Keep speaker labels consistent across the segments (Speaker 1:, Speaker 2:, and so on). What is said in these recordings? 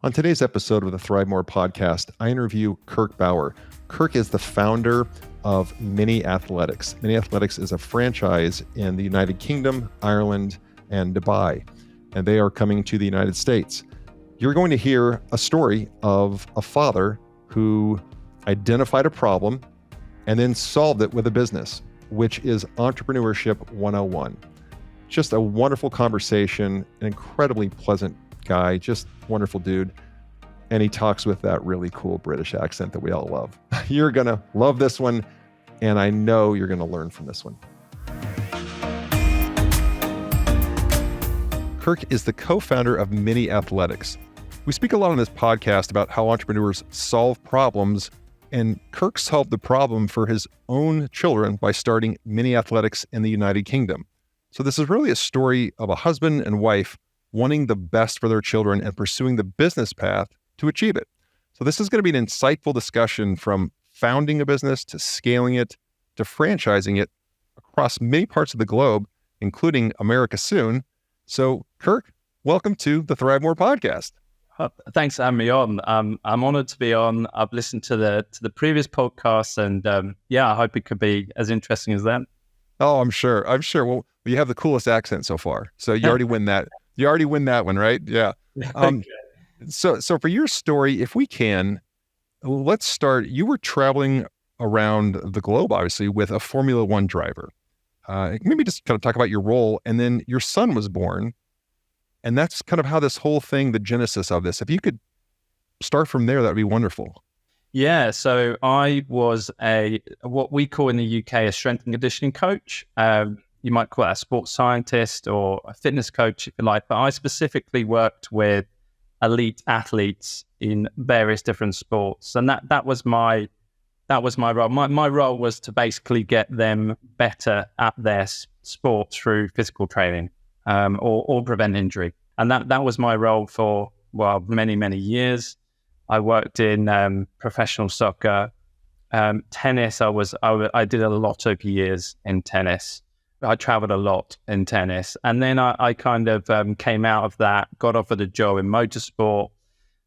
Speaker 1: On today's episode of the ThriveMore podcast, I interview Kirk Bowyer. Kirk is the founder of Mini Athletics. Mini Athletics is a franchise in the United Kingdom, Ireland, and Dubai, and they are coming to the United States. You're going to hear a story of a father who identified a problem and then solved it with a business, which is Entrepreneurship 101. Just a wonderful conversation, an incredibly pleasant guy, just wonderful dude. And he talks with that really cool British accent that we all love. You're going to love this one, and I know you're going to learn from this one. Kirk is the co-founder of Mini Athletics. We speak a lot on this podcast about how entrepreneurs solve problems, and Kirk solved the problem for his own children by starting Mini Athletics in the United Kingdom. So this is really a story of a husband and wife wanting the best for their children and pursuing the business path to achieve it. So this is going to be an insightful discussion from founding a business to scaling it to franchising it across many parts of the globe, including America soon. So Kirk, welcome to the ThriveMore podcast.
Speaker 2: Thanks for having me on. I'm honored to be on. I've listened to the previous podcasts, and I hope it could be as interesting as that.
Speaker 1: Oh, I'm sure. Well, you have the coolest accent so far, so you already win that. You already win that one, right? Yeah. So for your story, if we can, let's start. You were traveling around the globe, obviously, with a Formula One driver. Maybe just kind of talk about your role, and then your son was born, and that's kind of how this whole thing, the genesis of this. If you could start from there, that would be wonderful.
Speaker 2: Yeah. So I was what we call in the UK a strength and conditioning coach. You might call it a sports scientist or a fitness coach, if you like. But I specifically worked with elite athletes in various different sports, and that was my role. My role was to basically get them better at their sport through physical training, or prevent injury. And that was my role for many years. I worked in professional soccer, tennis. I did a lot of years in tennis. I traveled a lot in tennis, and then I kind of came out of that, got offered a job in motorsport,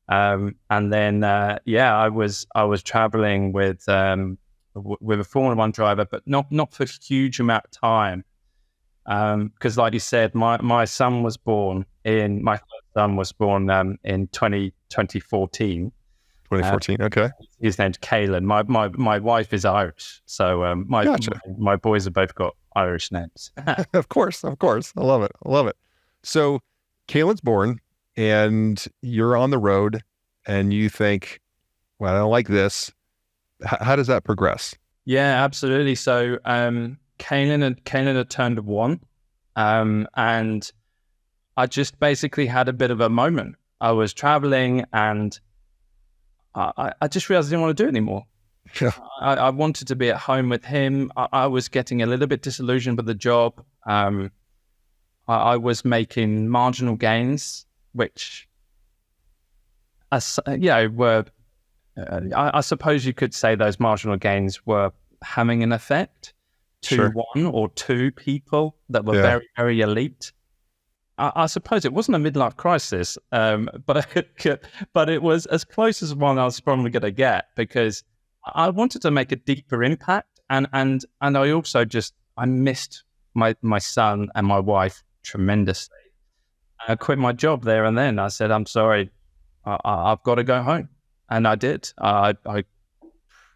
Speaker 2: and then I was traveling with a Formula One driver, but not for a huge amount of time, because like you said, my son was born in 2014.
Speaker 1: 2014, okay.
Speaker 2: His name's Kalen. My wife is Irish, so my boys have both got Irish names.
Speaker 1: Of course. I love it. So Kalen's born, and you're on the road, and you think, well, I don't like this. How does that progress?
Speaker 2: Yeah, absolutely. So Kalen had turned 1, and I just basically had a bit of a moment. I was traveling, and I just realized I didn't want to do it anymore. Yeah. I wanted to be at home with him. I was getting a little bit disillusioned with the job. I was making marginal gains, which, were, I suppose you could say those marginal gains were having an effect to one or two people that were very, very elite. I suppose it wasn't a midlife crisis, but it was as close as one I was probably going to get, because I wanted to make a deeper impact, and I also I missed my son and my wife tremendously. I quit my job there and then. I said, I'm sorry, I've got to go home, and I did. I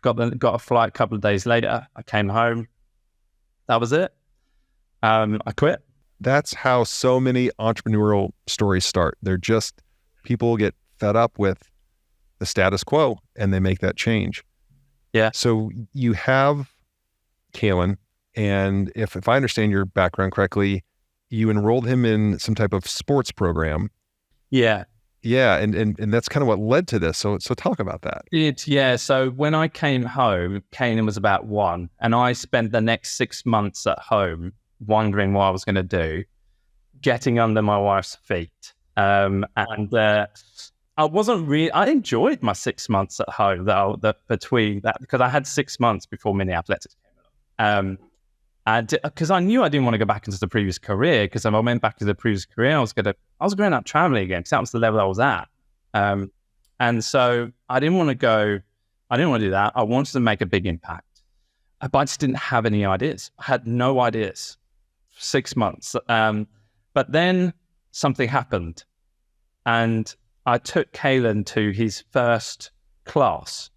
Speaker 2: got a flight a couple of days later. I came home. That was it. I quit.
Speaker 1: That's how so many entrepreneurial stories start. They're just, people get fed up with the status quo and they make that change.
Speaker 2: Yeah.
Speaker 1: So you have Kalen, and if I understand your background correctly, you enrolled him in some type of sports program.
Speaker 2: Yeah.
Speaker 1: Yeah. And that's kind of what led to this. So talk about that.
Speaker 2: So when I came home, Kalen was about 1, and I spent the next 6 months at home wondering what I was going to do, getting under my wife's feet. I enjoyed my 6 months at home between that, because I had 6 months before Mini Athletics came along. And because I knew I didn't want to go back into the previous career, because if I went back to the previous career, I was going out traveling again, because that was the level I was at. And so I didn't want to do that. I wanted to make a big impact, but I just didn't have any ideas. I had no ideas for 6 months. But then something happened, and I took Kalen to his first class,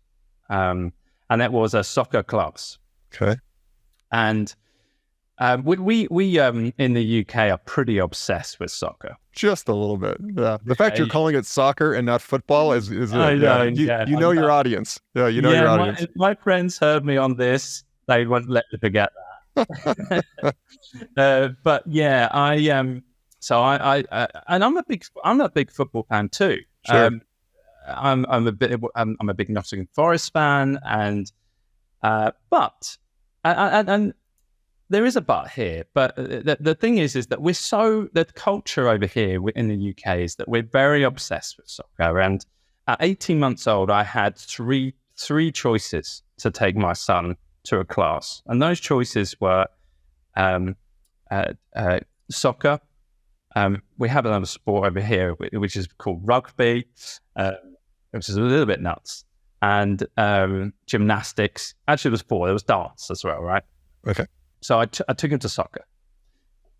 Speaker 2: and that was a soccer class.
Speaker 1: Okay.
Speaker 2: And we in the UK are pretty obsessed with soccer.
Speaker 1: Just a little bit. Yeah. The fact you're calling it soccer and not football is
Speaker 2: I know,
Speaker 1: you know your audience. Yeah, you know your audience.
Speaker 2: My friends heard me on this. They won't let me forget that. But yeah, so I and I'm a big football fan too.
Speaker 1: Sure.
Speaker 2: I'm a big Nottingham Forest fan, and there is a but here. But the thing is that the culture over here in the UK is that we're very obsessed with soccer. And at 18 months old, I had three choices to take my son to a class, and those choices were soccer. We have another sport over here which is called rugby, which is a little bit nuts, and gymnastics. Actually, there was 4. There was dance as well, right?
Speaker 1: Okay.
Speaker 2: So I took him to soccer,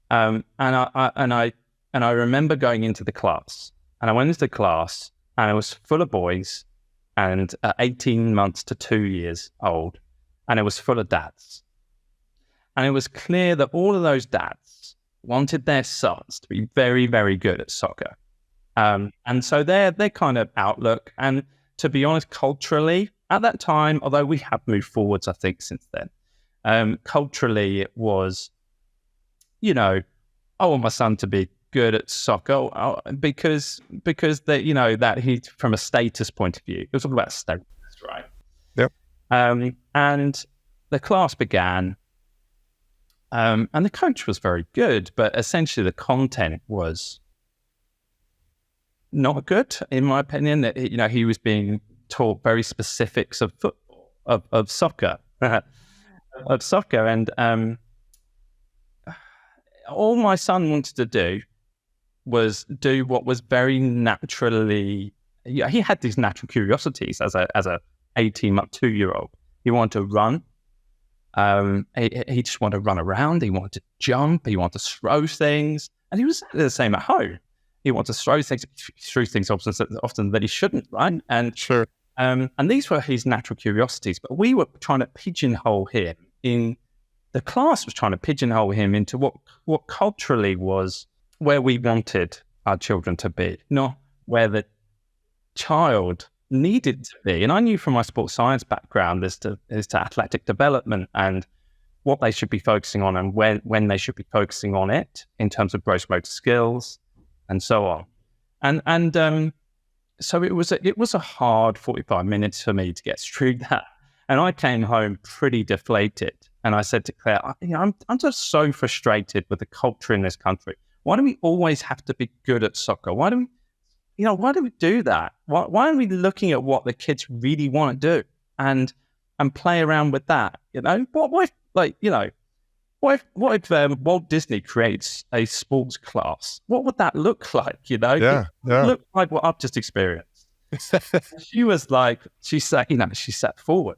Speaker 2: and I remember going into the class, and I went into the class, and it was full of boys, and 18 months to 2 years old, and it was full of dads, and it was clear that all of those dads wanted their sons to be very, very good at soccer, and so their kind of outlook, and to be honest, culturally at that time, although we have moved forwards, I think since then. Culturally, it was, I want my son to be good at soccer because they, that he, from a status point of view, it was all about status, right?
Speaker 1: Yep.
Speaker 2: And the class began, and the coach was very good, but essentially the content was not good, in my opinion. That he was being taught very specifics of football, of soccer. Of soccer, and all my son wanted to do was do what was very naturally. He had these natural curiosities as a 18-month 2-year-old. He wanted to run. He just wanted to run around. He wanted to jump. He wanted to throw things, and he was the same at home. He wanted to throw things often that he shouldn't, right? And
Speaker 1: sure.
Speaker 2: And these were his natural curiosities, but we were trying to pigeonhole him the class was trying to pigeonhole him into what culturally was where we wanted our children to be, not where the child needed to be. And I knew from my sports science background as to athletic development and what they should be focusing on and when they should be focusing on it in terms of gross motor skills and so on. And so it was a hard 45 minutes for me to get through that. And I came home pretty deflated. And I said to Claire, I'm just so frustrated with the culture in this country. Why do we always have to be good at soccer? Why do we do that? Why aren't we looking at what the kids really want to do and play around with that? What if Walt Disney creates a sports class? What would that look like?
Speaker 1: Yeah.
Speaker 2: Look like what I've just experienced. She was like, she sat forward.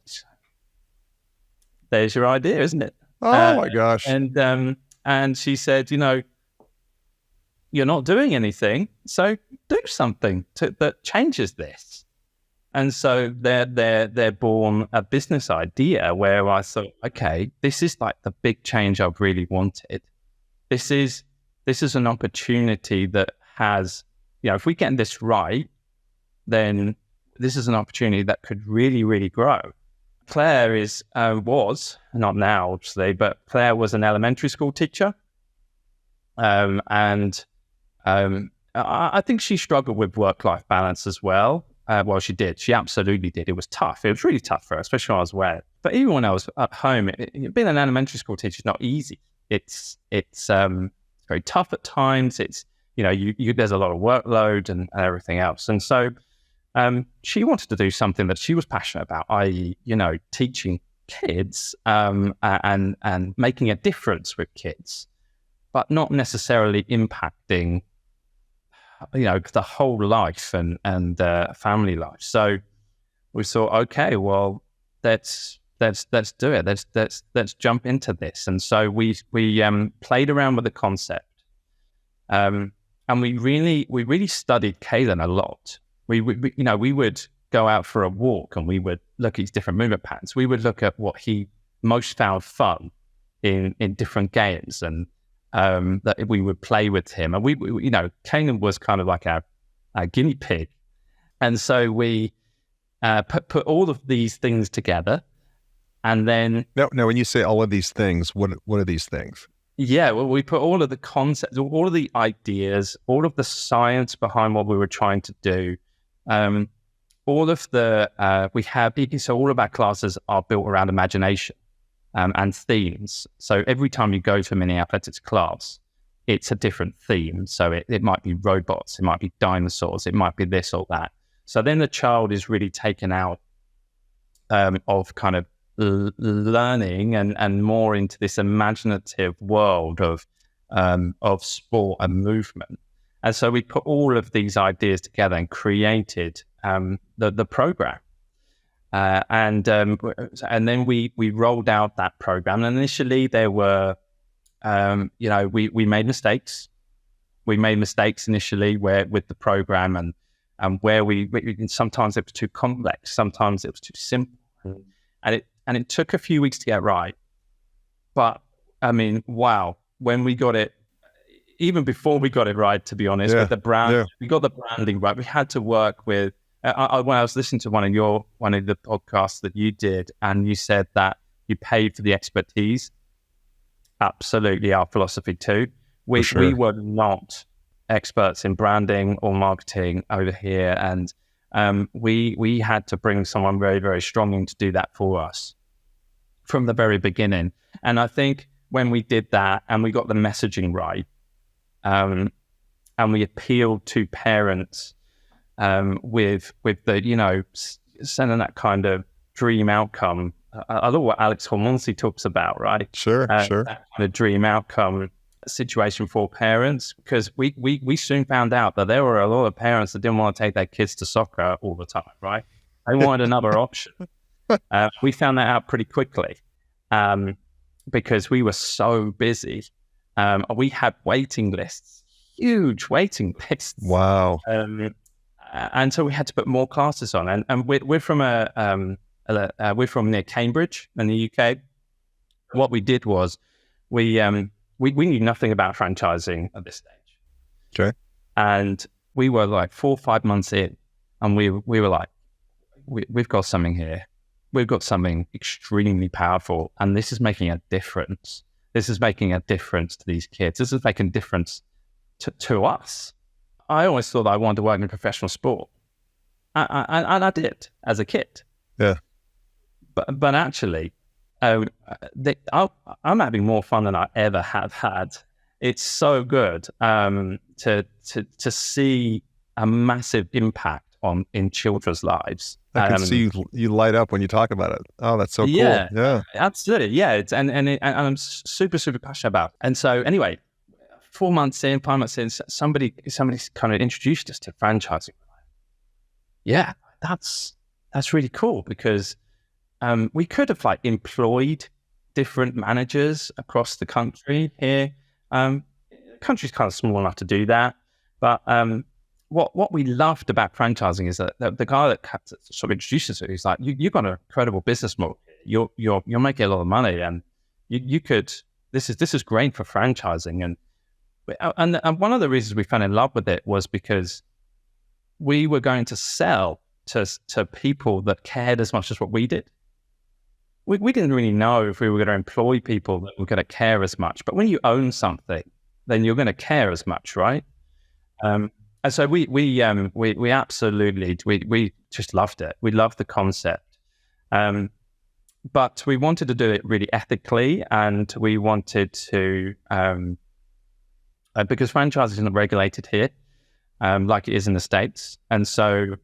Speaker 2: There's your idea, isn't it?
Speaker 1: Oh my gosh.
Speaker 2: And she said, you're not doing anything, so do something that changes this. And so they're born a business idea where I thought, okay, this is like the big change I've really wanted. This is an opportunity that has, if we get this right, then this is an opportunity that could really, really grow. Claire was, not now obviously, but Claire was an elementary school teacher. I think she struggled with work-life balance as well. Well, she did. She absolutely did. It was tough. It was really tough for her, especially when I was away. But even when I was at home, being an elementary school teacher is not easy. It's very tough at times. It's, there's a lot of workload and everything else. And so she wanted to do something that she was passionate about, i.e., teaching kids and making a difference with kids, but not necessarily impacting the whole life and family life. So we thought, okay, well, let's do it. Let's jump into this. And so we played around with the concept, and we really studied Kalen a lot. We would go out for a walk and we would look at his different movement patterns. We would look at what he most found fun in different games, and that we would play with him. And Kalen was kind of like our guinea pig. And so we put all of these things together. And then
Speaker 1: now, when you say all of these things, what are these things?
Speaker 2: Yeah, well, we put all of the concepts, all of the ideas, all of the science behind what we were trying to do. All of the so all of our classes are built around imagination and themes. So every time you go to a mini athletics class, it's a different theme. So it might be robots, it might be dinosaurs, it might be this or that. So then the child is really taken out of kind of learning and more into this imaginative world of sport and movement. And so we put all of these ideas together and created the program. And then we rolled out that program. And initially there were, we made mistakes. We made mistakes initially with the program and where we sometimes it was too complex, sometimes it was too simple. And it took a few weeks to get right. But I mean, wow, when we got it, even before we got it right, to be honest, with the brand, we got the branding right. We had to work with, when I was listening to one of the podcasts that you did, and you said that you paid for the expertise. Absolutely our philosophy too. We were not experts in branding or marketing over here. And we had to bring someone very, very strong in to do that for us from the very beginning. And I think when we did that and we got the messaging right, and we appealed to parents with the, sending that kind of dream outcome. I love what Alex Hormozy talks about, right?
Speaker 1: Sure.
Speaker 2: That kind of dream outcome situation for parents, because we soon found out that there were a lot of parents that didn't want to take their kids to soccer all the time, right? They wanted another option. We found that out pretty quickly because we were so busy. We had waiting lists, huge waiting lists.
Speaker 1: Wow.
Speaker 2: And so we had to put more classes on. And we're from we're from near Cambridge in the UK. What we did was we knew nothing about franchising at this stage.
Speaker 1: Okay.
Speaker 2: And we were like 4 or 5 months in, and we were like, we've got something here. We've got something extremely powerful, and this is making a difference. This is making a difference to these kids. This is making a difference to us. I always thought I wanted to work in professional sport. And I did as a kid.
Speaker 1: Yeah.
Speaker 2: But actually, I'm having more fun than I ever have had. It's so good to see a massive impact in children's lives.
Speaker 1: I can see you light up when you talk about it. Oh, that's so cool. Yeah,
Speaker 2: absolutely. Yeah, and I'm super, super passionate about it. And so anyway, 4 months in, 5 months in, somebody kind of introduced us to franchising. Yeah, that's really cool, because we could have like employed different managers across the country here. The country's kind of small enough to do that, but what we loved about franchising is that the guy that sort of introduced us to it, he's like, you've got an incredible business model. You're making a lot of money, and you could. This is great for franchising. And one of the reasons we fell in love with it was because we were going to sell to people that cared as much as what we did. We didn't really know if we were going to employ people that were going to care as much. But when you own something, then you're going to care as much, right? And so we absolutely we just loved it. We loved the concept, but we wanted to do it really ethically, and we wanted to because franchising isn't regulated here like it is in the States, and so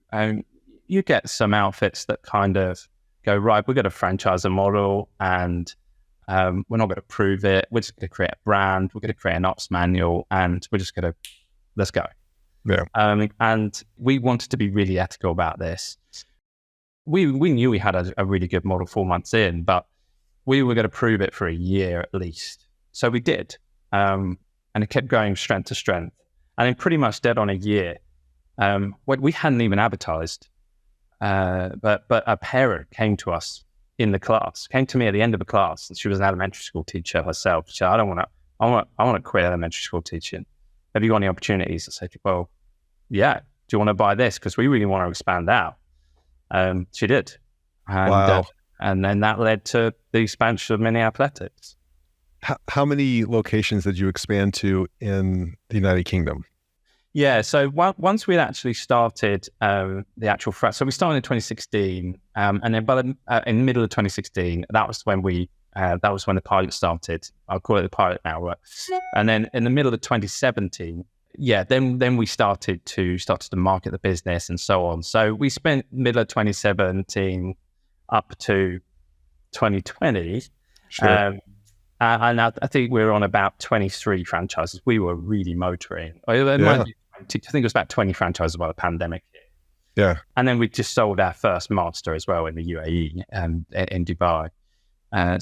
Speaker 2: you get some outfits that kind of go, right, we're going to franchise a model, and we're not going to prove it. We're just going to create a brand. We're going to create an ops manual, and we're just going to let's go.
Speaker 1: Yeah.
Speaker 2: And we wanted to be really ethical about this. We knew we had a really good model 4 months in, but we were going to prove it for a year at least. So we did. And it kept going strength to strength. And then pretty much dead on a year, we hadn't even advertised. But a parent came to us in the class, came to me at the end of the class, and she was an elementary school teacher herself. She said, I want to quit elementary school teaching. Have you got any opportunities? I said, well, yeah. Do you want to buy this? Because we really want to expand out. She did. And,
Speaker 1: wow.
Speaker 2: And then that led to the expansion of Mini Athletics.
Speaker 1: How many locations did you expand to in the United Kingdom?
Speaker 2: Yeah, so once we'd actually started the actual so we started in 2016, and then in the middle of 2016, that was when the pilot started. I'll call it the pilot now, right? And then in the middle of 2017, then we started to market the business and so on. So we spent middle of 2017 up to 2020.
Speaker 1: Sure.
Speaker 2: And I think we were on about 23 franchises. We were really motoring. I think it was about 20 franchises while the pandemic hit.
Speaker 1: Yeah. And
Speaker 2: then we just sold our first master as well in the UAE and in Dubai. And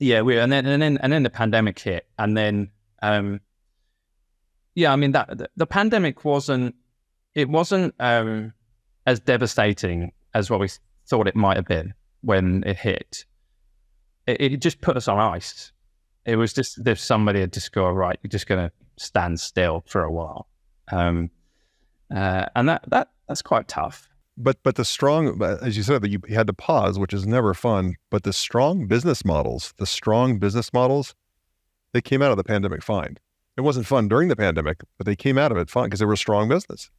Speaker 2: then the pandemic hit. And then, the pandemic wasn't as devastating as what we thought it might have been when it hit. It just put us on ice. It was just if somebody had just go, right, you're just going to stand still for a while. And that's quite tough.
Speaker 1: But the strong, as you said, that you had to pause, which is never fun, but the strong business models, they came out of the pandemic fine. It wasn't fun during the pandemic, but they came out of it fine because they were a strong business.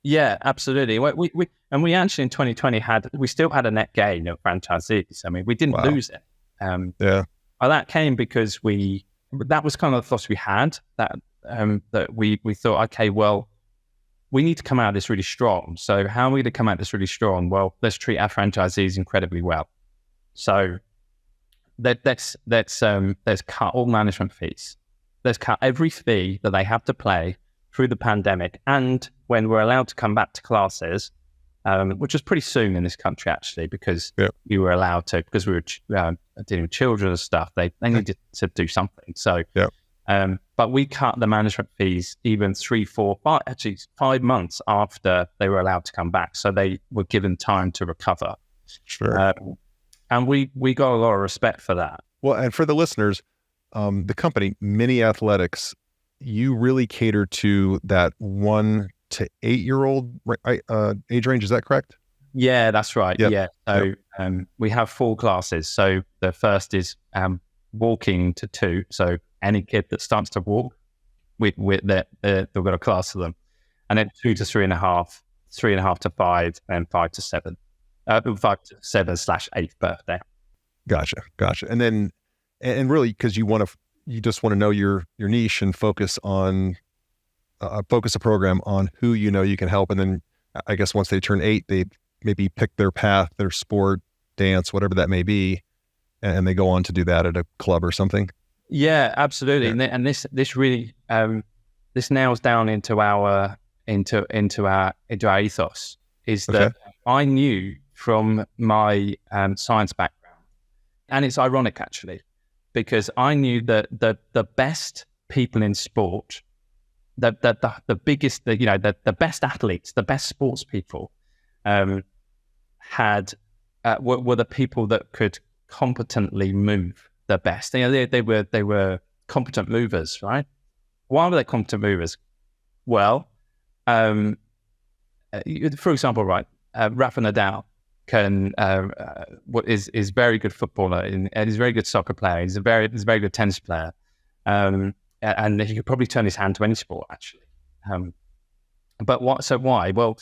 Speaker 2: Yeah, absolutely. We actually in 2020 we still had a net gain of franchisees. I mean, we didn't lose it. That came because that was kind of the thoughts we had that we thought, okay, well, we need to come out of this really strong. So how are we going to come out of this really strong? Well, let's treat our franchisees incredibly well. So let's cut all management fees. Let's cut every fee that they have to pay through the pandemic. And when we're allowed to come back to classes, which was pretty soon in this country, actually, because we were allowed to, because we were dealing with children and stuff, they needed to do something. So, but we cut the management fees even 3, 4, 5 months after they were allowed to come back. So they were given time to recover.
Speaker 1: Sure.
Speaker 2: And we got a lot of respect for that.
Speaker 1: Well, and for the listeners, the company, Mini Athletics, you really cater to that 1 to 8-year-old age range. Is that correct?
Speaker 2: Yeah, that's right.
Speaker 1: Yep.
Speaker 2: Yeah. So we have 4 classes. So the first is walking to 2. So any kid that starts to walk, they've got a class for them. And then 2 to 3.5, 3.5 to 5, and 5 to 7. 5 to 7/8th birthday.
Speaker 1: Gotcha. And then, and really, because you just want to know your niche and focus a program on who you can help. And then I guess once they turn 8, they maybe pick their path, their sport, dance, whatever that may be, and they go on to do that at a club or something.
Speaker 2: Yeah, absolutely. Yeah. And this really this nails down into our ethos is that I knew from my science background, and it's ironic actually, because I knew that the best people in sport, the best athletes, the best sports people, were the people that could competently move the best. They were competent movers, right? Why were they competent movers? Well, for example, right, Rafa Nadal is very good footballer and he's a very good soccer player. He's a very good tennis player, and he could probably turn his hand to any sport actually. But what? So why? Well,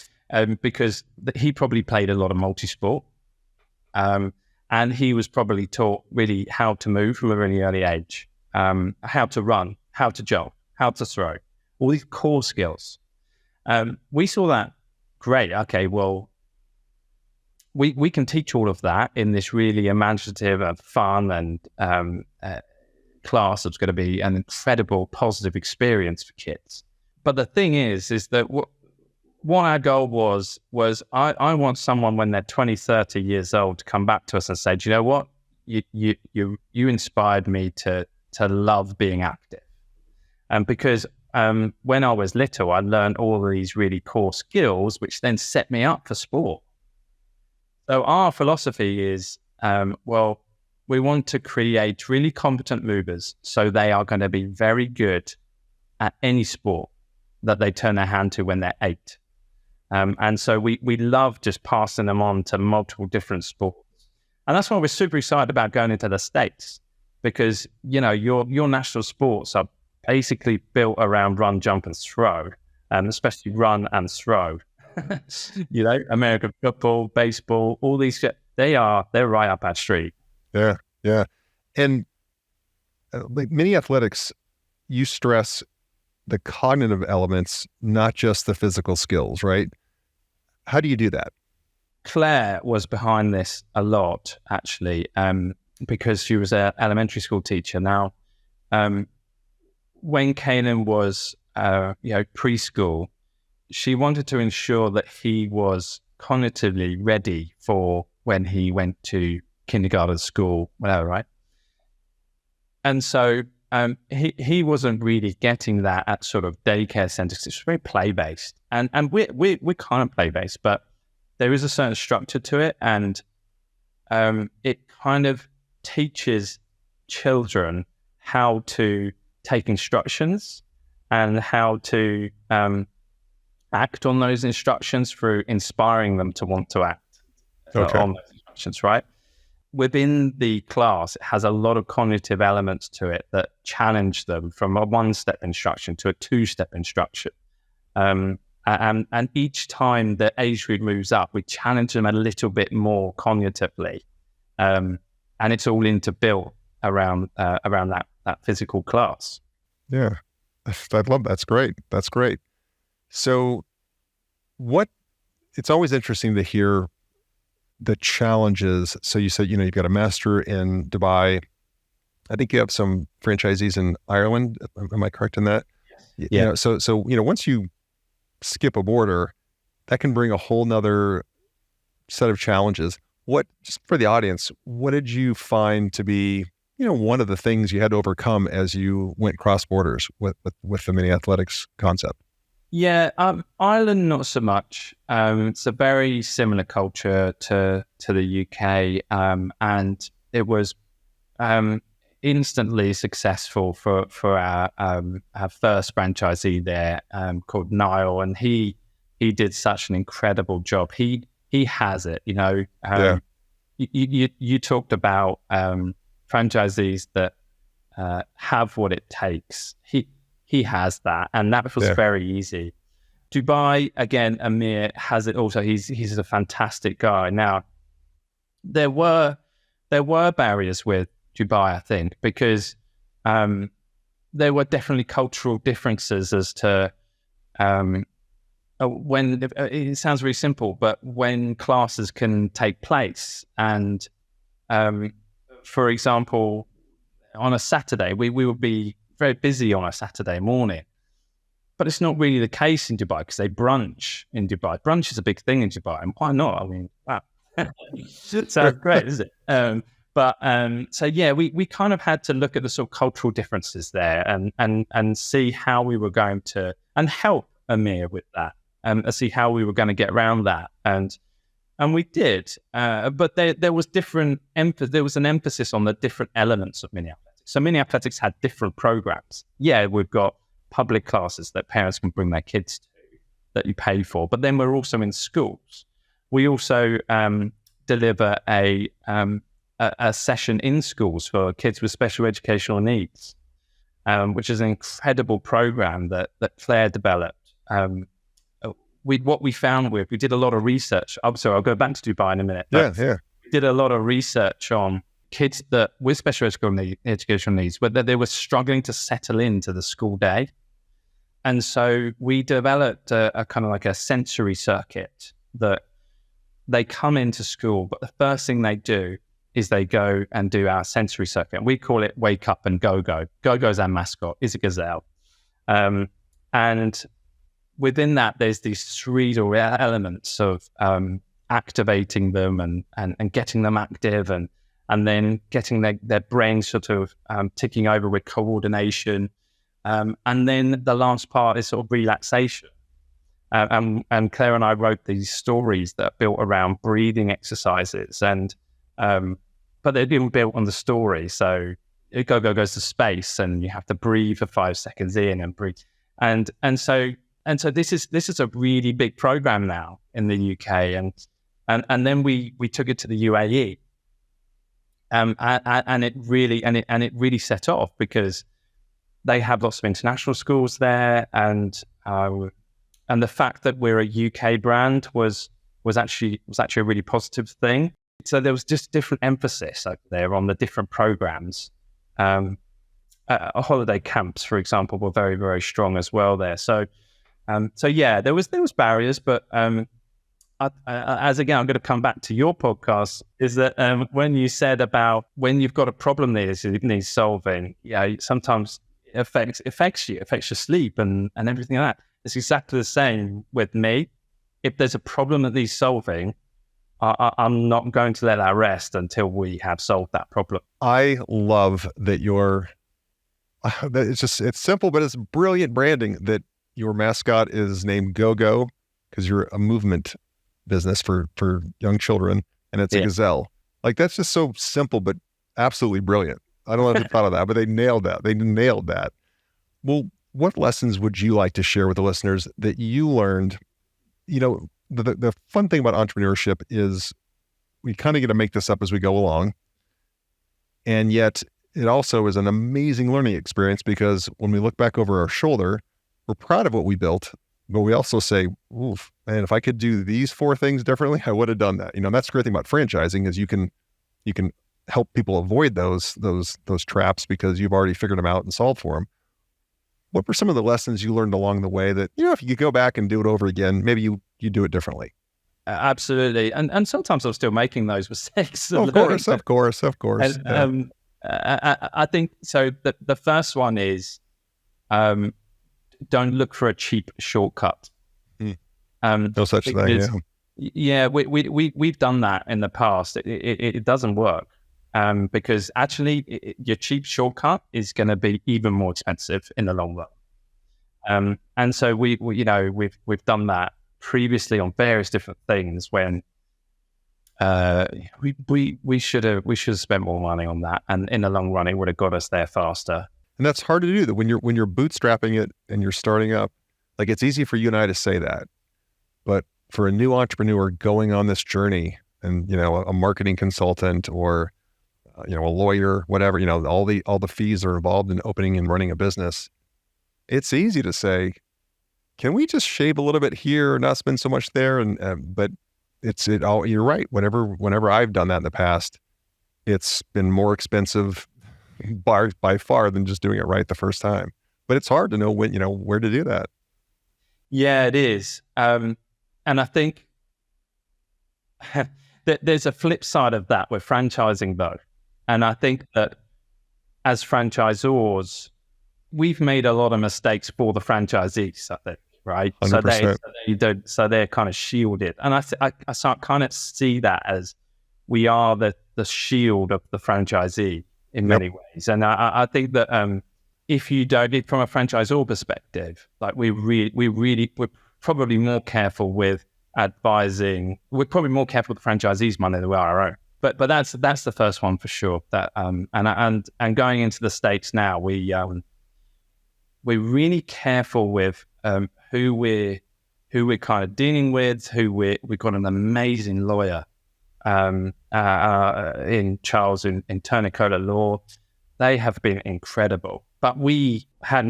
Speaker 2: because he probably played a lot of multi-sport, and he was probably taught really how to move from a really early age, how to run, how to jump, how to throw, all these core skills. We saw that. Great. Okay. Well, we can teach all of that in this really imaginative and fun and class that's going to be an incredible positive experience for kids. but the thing is that what our goal was I want someone when they're 20, 30 years old to come back to us and say, do you know what? You inspired me to love being active. And because when I was little, I learned all of these really core skills, which then set me up for sport. So our philosophy is, we want to create really competent movers, so they are going to be very good at any sport that they turn their hand to when they're 8. And so we love just passing them on to multiple different sports. And that's why we're super excited about going into the States, because, your national sports are basically built around run, jump, and throw, especially run and throw. American football, baseball, all these, they're right up our street.
Speaker 1: Yeah. And like many athletics, you stress the cognitive elements, not just the physical skills, right? How do you do that?
Speaker 2: Claire was behind this a lot, actually, because she was an elementary school teacher. Now, when Kanan was, preschool, she wanted to ensure that he was cognitively ready for when he went to kindergarten, school, whatever, right? And so he wasn't really getting that at sort of daycare centers. It's very play-based, and we're kind of play-based, but there is a certain structure to it, and it kind of teaches children how to take instructions and how to act on those instructions through inspiring them to want to act on those instructions, right? Within the class, it has a lot of cognitive elements to it that challenge them from a 1-step instruction to a 2-step instruction. And each time the age group moves up, we challenge them a little bit more cognitively. And it's all built around that physical class.
Speaker 1: Yeah, I love that. That's great. So it's always interesting to hear the challenges. So you said, you've got a master in Dubai. I think you have some franchisees in Ireland. Am I correct in that?
Speaker 2: Yeah.
Speaker 1: So once you skip a border, that can bring a whole nother set of challenges. Just for the audience, what did you find to be, one of the things you had to overcome as you went cross borders with the mini athletics concept?
Speaker 2: Yeah, Ireland not so much. It's a very similar culture to the UK, and it was instantly successful for our first franchisee there, called Niall, and he did such an incredible job. He has it, You talked about franchisees that have what it takes. He has that, and that was very easy. Dubai, again, Amir has it also. He's a fantastic guy. Now, there were barriers with Dubai, I think, because there were definitely cultural differences as to when it sounds very simple, but when classes can take place. And for example, on a Saturday, we would be very busy on a Saturday morning, but it's not really the case in Dubai because they brunch in Dubai. Brunch is a big thing in Dubai, and why not? I mean, wow, sounds great, isn't it? So yeah, we kind of had to look at the sort of cultural differences there and see how we were going to, and help Amir with that, and see how we were going to get around that, and we did. But there was there was an emphasis on the different elements of mini athletics. So mini athletics had different programs. Yeah, we've got public classes that parents can bring their kids to that you pay for, but then we're also in schools. We also deliver a session in schools for kids with special educational needs, which is an incredible program that Claire developed. What we found we did a lot of research. I'm sorry, I'll go back to Dubai in a minute.
Speaker 1: Yeah.
Speaker 2: We did a lot of research on kids that with special educational needs, whether they were struggling to settle into the school day. And so we developed a kind of like a sensory circuit that they come into school, but the first thing they do is they go and do our sensory circuit. We call it Wake Up and Go-Go. Go-Go is our mascot, is a gazelle. And within that, there's these three elements of activating them and getting them active and then getting their brain sort of ticking over with coordination. And then the last part is sort of relaxation. And Claire and I wrote these stories that are built around breathing exercises, but they're being built on the story. So Go goes to space, and you have to breathe for 5 seconds in and breathe. And so this is a really big program now in the UK, and then we took it to the UAE, and it really set off because they have lots of international schools there, and the fact that we're a UK brand was actually a really positive thing. So there was just different emphasis over there on the different programs. Holiday camps, for example, were very, very strong as well there. So yeah, there was barriers, but as again, I'm going to come back to your podcast, is that when you said about when you've got a problem that needs solving, sometimes it affects your sleep and everything like that. It's exactly the same with me. If there's a problem that needs solving, I'm not going to let that rest until we have solved that problem.
Speaker 1: I love that it's simple, but it's brilliant branding that your mascot is named Go-Go because you're a movement business for young children, and it's a gazelle. Like, that's just so simple, but absolutely brilliant. I don't know if you thought of that, but they nailed that. Well, what lessons would you like to share with the listeners that you learned? The fun thing about entrepreneurship is we kind of get to make this up as we go along. And yet it also is an amazing learning experience because when we look back over our shoulder, we're proud of what we built, but we also say, oof, man, if I could do these 4 things differently, I would have done that. That's the great thing about franchising is you can help people avoid those traps because you've already figured them out and solved for them. What were some of the lessons you learned along the way that, if you could go back and do it over again, maybe you do it differently?
Speaker 2: Absolutely. And sometimes I'm still making those mistakes.
Speaker 1: Of course.
Speaker 2: And, I think, so the first one is, don't look for a cheap shortcut.
Speaker 1: No such thing.
Speaker 2: Yeah. We've done that in the past. It doesn't work. Because actually your cheap shortcut is going to be even more expensive in the long run. And so we've done that previously on various different things when we should have spent more money on that, and in the long run it would have got us there faster.
Speaker 1: And that's hard to do, that when you're bootstrapping it and you're starting up. Like, it's easy for you and I to say that, but for a new entrepreneur going on this journey, and a marketing consultant or a lawyer, whatever, all the fees are involved in opening and running a business. It's easy to say, can we just shave a little bit here, not spend so much there? But you're right. Whenever I've done that in the past, it's been more expensive by far than just doing it right the first time. But it's hard to know when, where to do that.
Speaker 2: Yeah, it is. And I think that there's a flip side of that with franchising though. And I think that as franchisors, we've made a lot of mistakes for the franchisees, I think, right?
Speaker 1: 100%.
Speaker 2: So they're kind of shielded. And I kind of see that as we are the shield of the franchisee in many ways. And I think that if you don't, from a franchisor perspective, like we're probably more careful with advising. We're probably more careful with the franchisees' money than we are our own. But that's the first one for sure. That and going into the States now, we're really careful with who we're kind of dealing with. We've got an amazing lawyer in Charles in Turner Law. They have been incredible. But we had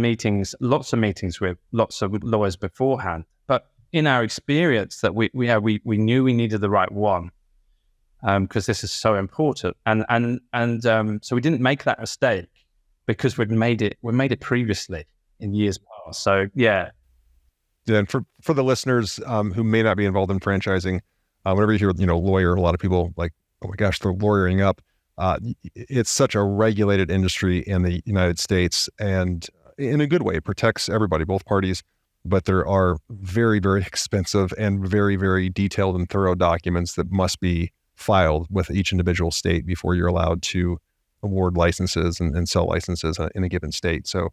Speaker 2: lots of meetings with lots of lawyers beforehand. But in our experience, that we knew we needed the right one. Because this is so important, and so we didn't make that mistake because we made it previously in years past. So yeah.
Speaker 1: And for the listeners who may not be involved in franchising, whenever you hear lawyer, a lot of people like, oh my gosh, they're lawyering up. It's such a regulated industry in the United States, and in a good way, it protects everybody, both parties. but there are very, very expensive and very, very detailed and thorough documents that must be filed with each individual state before you're allowed to award licenses and sell licenses in a given state. So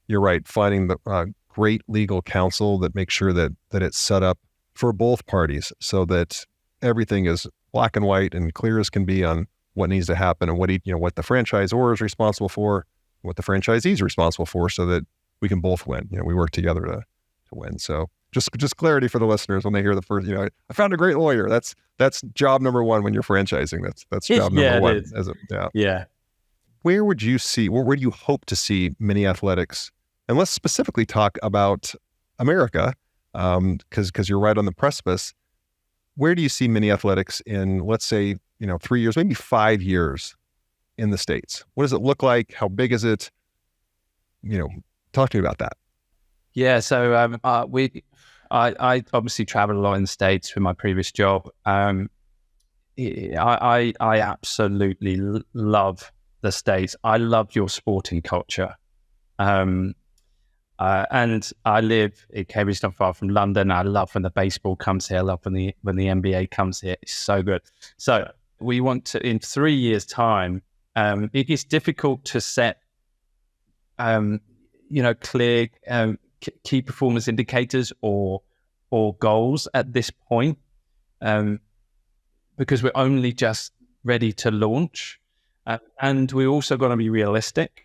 Speaker 1: you're right, finding the great legal counsel that makes sure that it's set up for both parties so that everything is black and white and clear as can be on what needs to happen and what the franchisor is responsible for, what the franchisee is responsible for, so that we can both win. We work together to win. So just clarity for the listeners when they hear the first, I found a great lawyer. That's job number one when you're franchising. That's job number one.
Speaker 2: Yeah.
Speaker 1: Where do you hope to see mini athletics? And let's specifically talk about America, because you're right on the precipice. Where do you see mini athletics in, let's say, 3 years, maybe 5 years in the States? What does it look like? How big is it? Talk to me about that.
Speaker 2: Yeah. So I obviously traveled a lot in the States with my previous job. I absolutely love the States. I love your sporting culture. And I live in Cambridge, not far from London. I love when the baseball comes here. I love when the NBA comes here. It's so good. So we want to, in 3 years' time, it is difficult to set, clear key performance indicators or goals at this point, because we're only just ready to launch, and we're also going to be realistic.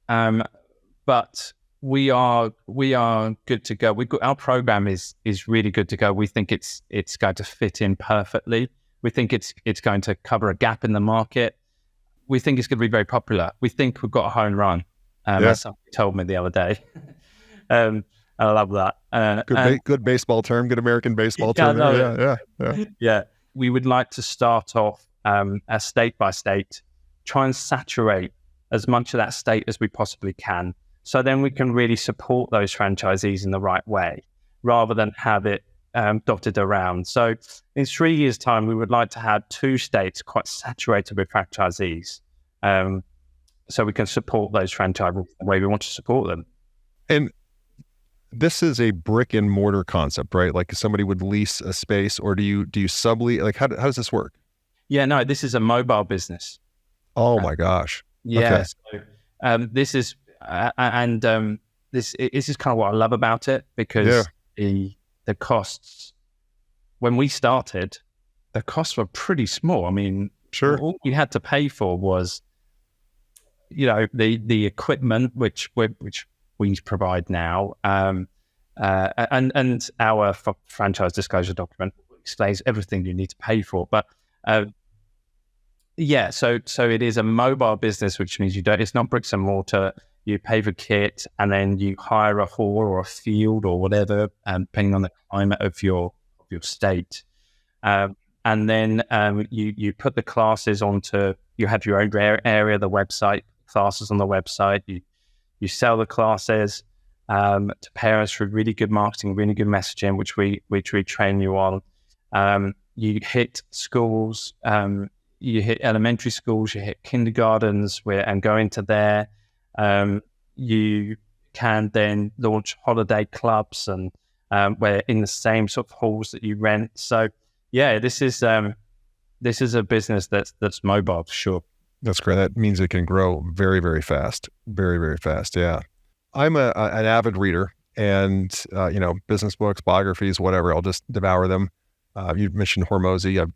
Speaker 2: But we are good to go. Our program is really good to go. We think it's going to fit in perfectly. We think it's going to cover a gap in the market. We think it's going to be very popular. We think we've got a home run. As somebody told me the other day. I love that.
Speaker 1: Good baseball term. Good American baseball term.
Speaker 2: Yeah. We would like to start off as state by state, try and saturate as much of that state as we possibly can. So then we can really support those franchisees in the right way, rather than have it dotted around. So in 3 years' time, we would like to have 2 states quite saturated with franchisees, so we can support those franchisees the way we want to support them.
Speaker 1: And this is a brick and mortar concept, right? Like somebody would lease a space, or do you sublease? Like how does this work?
Speaker 2: Yeah, no, this is a mobile business.
Speaker 1: Oh my gosh.
Speaker 2: Yeah. Okay. So, this is this is kind of what I love about it, because the costs, when we started, the costs were pretty small. I mean,
Speaker 1: sure,
Speaker 2: all you had to pay for was, the equipment, which we provide now, and our franchise disclosure document explains everything you need to pay for. But so it is a mobile business, which means it's not bricks and mortar. You pay for kit, and then you hire a hall or a field or whatever, depending on the climate of your state. And then you put the classes onto. You have your own area, the website, classes on the website. You sell the classes to parents with really good marketing, really good messaging, which we train you on. You hit schools, you hit elementary schools, you hit kindergartens, and go into there. You can then launch holiday clubs, and where in the same sort of halls that you rent. So yeah, this is a business that's mobile for sure.
Speaker 1: That's great. That means it can grow very, very fast. Very, very fast. Yeah. I'm an avid reader, and, business books, biographies, whatever, I'll just devour them. You mentioned Hormozy. I've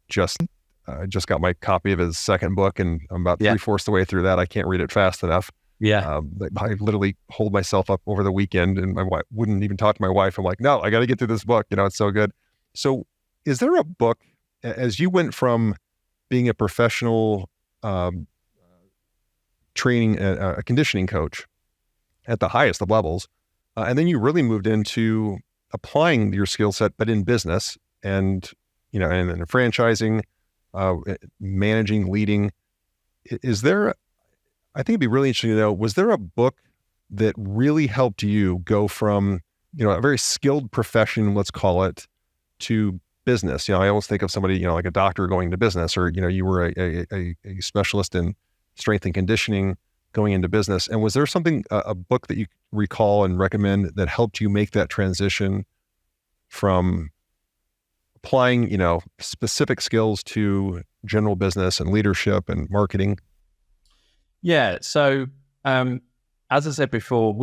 Speaker 1: just got my copy of his second book, and I'm about 3/4 the way through that. I can't read it fast enough.
Speaker 2: Yeah.
Speaker 1: I literally hold myself up over the weekend, and my wife wouldn't even talk to my wife. I'm like, no, I got to get through this book. It's so good. So is there a book, as you went from being a professional, training, a conditioning coach at the highest of levels, and then you really moved into applying your skill set, but in business and in franchising, managing, leading, is there, I think it'd be really interesting to know, was there a book that really helped you go from, a very skilled profession, let's call it, to business? I always think of somebody, like a doctor going to business, or, you were a specialist in strength and conditioning. going into business. And was there something, a book that you recall and recommend that helped you make that transition from applying, specific skills to general business and leadership and marketing?
Speaker 2: Yeah. So, as I said before,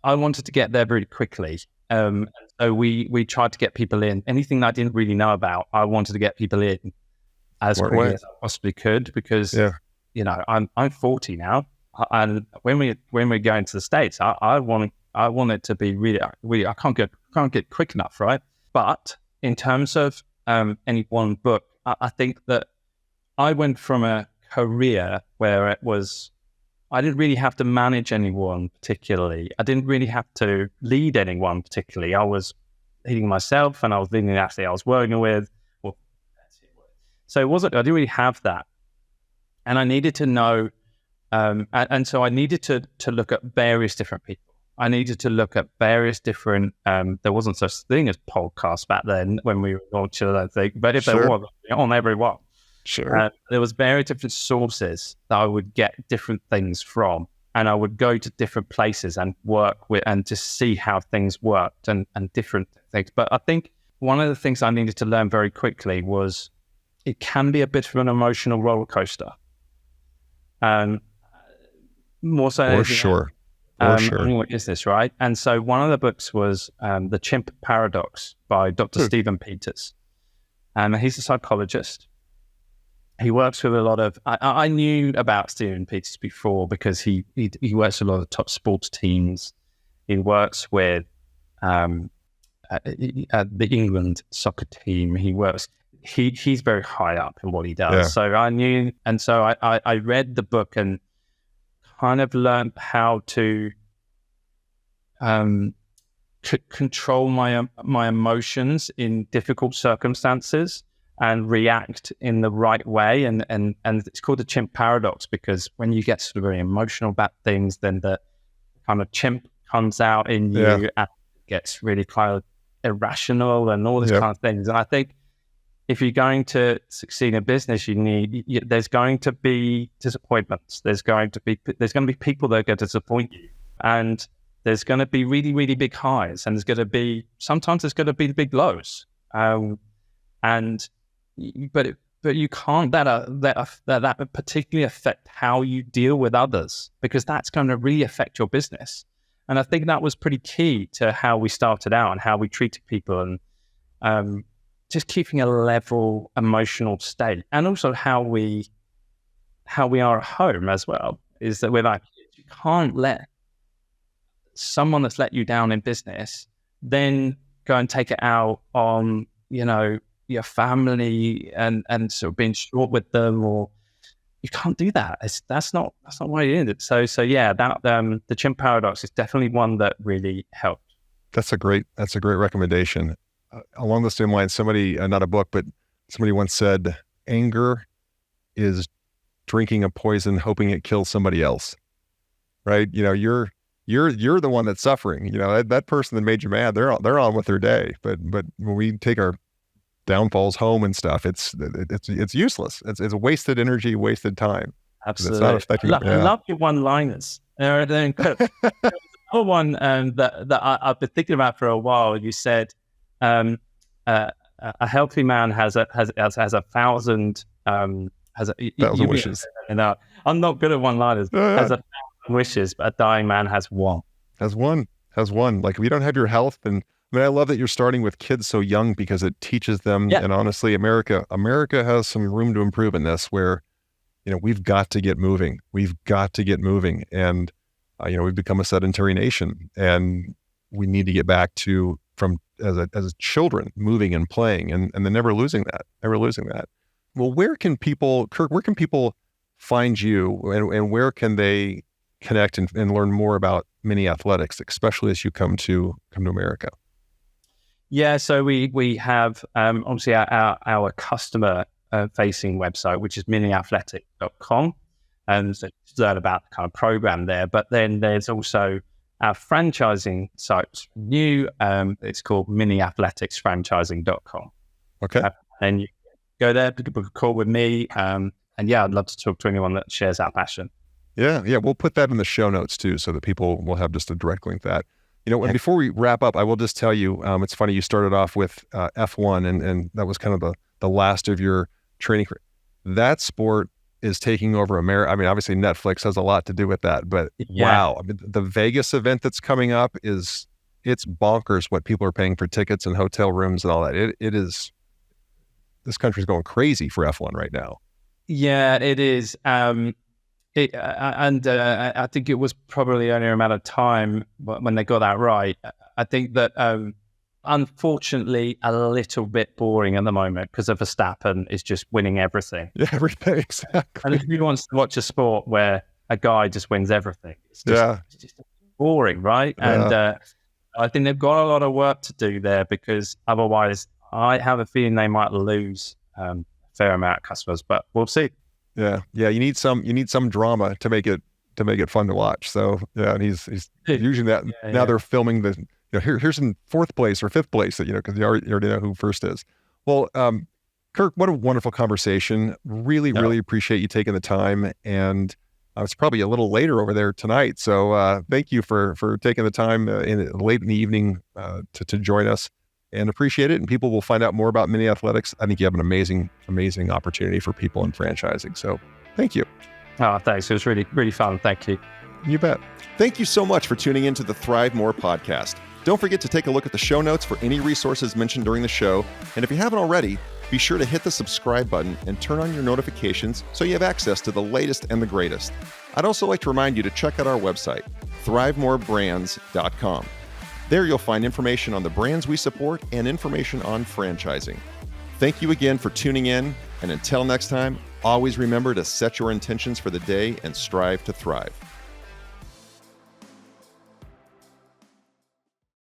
Speaker 2: I wanted to get there very quickly. And so we tried to get people in. Anything that I didn't really know about, I wanted to get people in as quickly as I possibly could, because I'm 40 now, and when we're going to the States, I want it to be really, I can't get quick enough, right? But in terms of any one book, I think that I went from a career where it was, I didn't really have to manage anyone particularly. I didn't really have to lead anyone particularly. I was leading myself, and I was leading the athlete I was working with. So it wasn't, I didn't really have that. And I needed to know, and so I needed to look at various different people. I needed to look at various different, there wasn't such thing as podcasts back then when we were launching, I don't think, but if there was, on everyone.
Speaker 1: Sure.
Speaker 2: There was very different sources that I would get different things from, and I would go to different places and work with and just see how things worked and different things. But I think one of the things I needed to learn very quickly was it can be a bit of an emotional roller coaster. More so than
Speaker 1: sure.
Speaker 2: What is this, right? And so one of the books was The Chimp Paradox by Dr. Stephen Peters. He's a psychologist. He works with a lot of, I knew about Stephen Peters before because he works with a lot of top sports teams. He works with the England soccer team. He's very high up in what he does. Yeah. So I knew, and so I read the book and kind of learned how to control my emotions in difficult circumstances and react in the right way. And it's called the chimp paradox, because when you get sort of very emotional about things, then the kind of chimp comes out in you and gets really kind of irrational and all this kind of things. And I think if you're going to succeed in business, there's going to be disappointments. There's going to be people that are going to disappoint you, and there's going to be really, really big highs, and sometimes there's going to be big lows. But you can't that particularly affect how you deal with others, because that's going to really affect your business. And I think that was pretty key to how we started out and how we treated people, and just keeping a level emotional state, and also how we are at home as well. Is that you can't let someone that's let you down in business then go and take it out on your family and sort of being short with them, or you can't do that. That's not why you're in it. So yeah, that the chimp paradox is definitely one that really helped.
Speaker 1: That's a great recommendation. Along the same lines, somebody, not a book, but somebody once said, anger is drinking a poison, hoping it kills somebody else. Right? You're the one that's suffering. That person that made you mad, they're on with their day. But when we take our downfalls home and stuff, it's useless. It's wasted energy, wasted time.
Speaker 2: Absolutely.
Speaker 1: It's not affecting.
Speaker 2: I love your one-liners. They're incredible. Another one that I've been thinking about for a while. You said a healthy man has a thousand
Speaker 1: wishes.
Speaker 2: I'm not good at one-liners. Has a thousand wishes, but a dying man has one.
Speaker 1: Has one. Like, if you don't have your health, and I love that you're starting with kids so young, because it teaches them. Yeah. And honestly, America has some room to improve in this, where we've got to get moving. And we've become a sedentary nation, and we need to get back to as children, moving and playing, and then never losing that. Well, Kirk, where can people find you, and where can they connect and learn more about mini athletics, especially as you come to America?
Speaker 2: Yeah, so we have obviously our customer facing website, which is miniathletic.com, and so to learn about the kind of program there. But then there's also our franchising site, new. It's called miniathleticsfranchising.com.
Speaker 1: Okay,
Speaker 2: and you go there, book a call with me, and yeah, I'd love to talk to anyone that shares that passion.
Speaker 1: Yeah. We'll put that in the show notes too, so that people will have just a direct link to that. And
Speaker 2: Yeah.
Speaker 1: before we wrap up, I will just tell you, it's funny, you started off with F1 and that was kind of the last of your training. That sport is taking over America. I mean, obviously Netflix has a lot to do with that, but wow. I mean, the Vegas event that's coming up it's bonkers what people are paying for tickets and hotel rooms and all that. It is, this country's going crazy for F1 right now.
Speaker 2: Yeah, it is. I think it was probably only a matter of time when they got that right. I think that unfortunately a little bit boring at the moment because of Verstappen is just winning everything.
Speaker 1: Yeah, everything, exactly.
Speaker 2: And who wants to watch a sport where a guy just wins everything? It's just boring, right? Yeah. And I think they've got a lot of work to do there, because otherwise I have a feeling they might lose a fair amount of customers, but we'll see.
Speaker 1: Yeah. You need some drama to make it fun to watch. So yeah, and he's using that. Yeah, now they're filming here's in 4th place or 5th place, because you already know who first is. Well, Kirk, what a wonderful conversation. Really appreciate you taking the time. And it's probably a little later over there tonight. So thank you for taking the time late in the evening to join us, and appreciate it. And people will find out more about mini athletics. I think you have an amazing opportunity for people in franchising. So thank you.
Speaker 2: Oh, thanks. It was really, really fun. Thank you.
Speaker 1: You bet. Thank you so much for tuning into the ThriveMore podcast. Don't forget to take a look at the show notes for any resources mentioned during the show. And if you haven't already, be sure to hit the subscribe button and turn on your notifications so you have access to the latest and the greatest. I'd also like to remind you to check out our website, thrivemorebrands.com. There you'll find information on the brands we support and information on franchising. Thank you again for tuning in, and until next time, always remember to set your intentions for the day and strive to thrive.